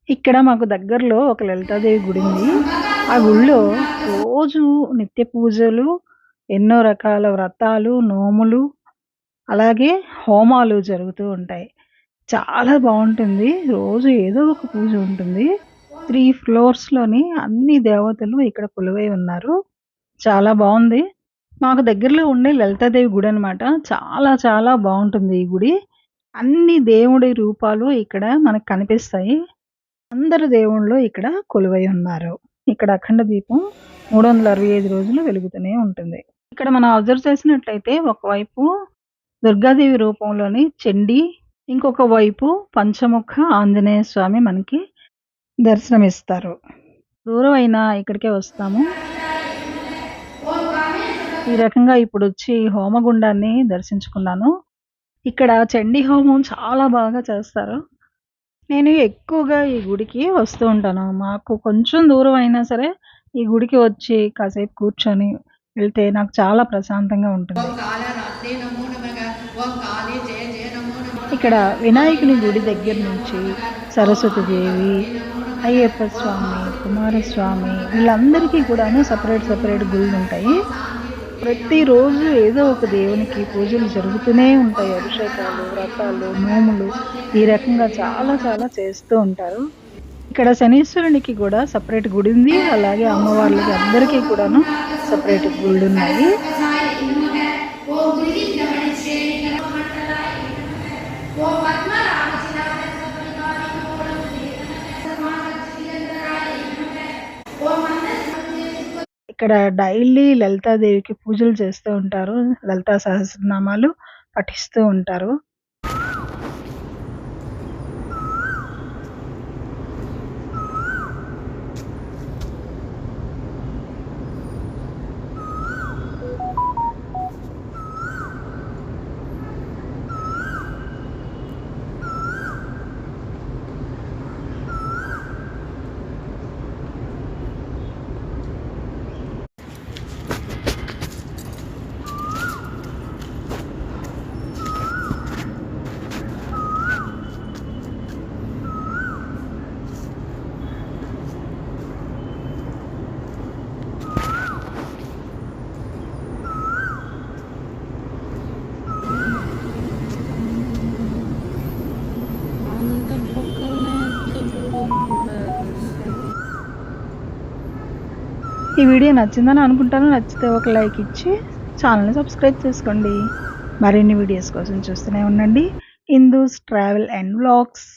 ఇక్కడ మాకు దగ్గరలో ఒక లలితాదేవి గుడి ఉంది. ఆ గుడిలో రోజు నిత్య పూజలు, ఎన్నో రకాల వ్రతాలు, నోములు, అలాగే హోమాలు జరుగుతూ ఉంటాయి. చాలా బావుంటుంది. రోజు ఏదో ఒక పూజ ఉంటుంది. 3 ఫ్లోర్స్‌లోని అన్ని దేవతలు ఇక్కడ కొలువై ఉన్నారు. చాలా బావుంది. మాకు దగ్గరలో ఉండే లలితాదేవి గుడనమాట. చాలా చాలా బావుంటుంది ఈ గుడి. అన్ని దేవుడి రూపాలు ఇక్కడ మనకు కనిపిస్తాయి. అందరు దేవుళ్ళు ఇక్కడ కొలువై ఉన్నారు. ఇక్కడ అఖండ దీపం 365 రోజులు వెలుగుతూనే ఉంటుంది. ఇక్కడ మనం అబ్జర్వ్ చేసినట్లయితే ఒకవైపు దుర్గాదేవి రూపంలోని చండీ, ఇంకొక వైపు పంచముఖ ఆంజనేయ స్వామి మనకి దర్శనమిస్తారు. దూరం అయినా ఇక్కడికే వస్తాము. ఈ రకంగా ఇప్పుడొచ్చి హోమగుండాన్ని దర్శించుకున్నాను. ఇక్కడ చండీ హోమం చాలా బాగా చేస్తారు. నేను ఎక్కువగా ఈ గుడికి వస్తూ ఉంటాను. మాకు కొంచెం దూరం అయినా సరే ఈ గుడికి వచ్చి కాసేపు కూర్చొని వెళ్తే నాకు చాలా ప్రశాంతంగా ఉంటుంది. ఇక్కడ వినాయకుని గుడి దగ్గర నుంచి సరస్వతీదేవి, అయ్యప్ప స్వామి, కుమారస్వామి వీళ్ళందరికీ కూడాను సెపరేట్ గుళ్ళుంటాయి. ప్రతిరోజు ఏదో ఒక దేవునికి పూజలు జరుగుతూనే ఉంటాయి. అభిషేకాలు, వ్రతాలు, నోములు ఈ రకంగా చాలా చాలా చేస్తూ ఉంటారు. ఇక్కడ శనీశ్వరునికి కూడా సెపరేట్ గుడి ఉంది. అలాగే అమ్మవార్లకి అందరికీ కూడాను సెపరేట్ గుళ్ళున్నాయి. ఇక్కడ డైలీ లలితాదేవికి పూజలు చేస్తూ ఉంటారు. లలితా సహస్రనామాలు పఠిస్తూ ఉంటారు. ఈ వీడియో నచ్చిందని అనుకుంటాను. నచ్చితే ఒక లైక్ ఇచ్చి ఛానల్ని సబ్స్క్రైబ్ చేసుకోండి. మరిన్ని వీడియోస్ కోసం చూస్తూనే ఉండండి హిందూస్ ట్రావెల్ అండ్ వ్లాగ్స్.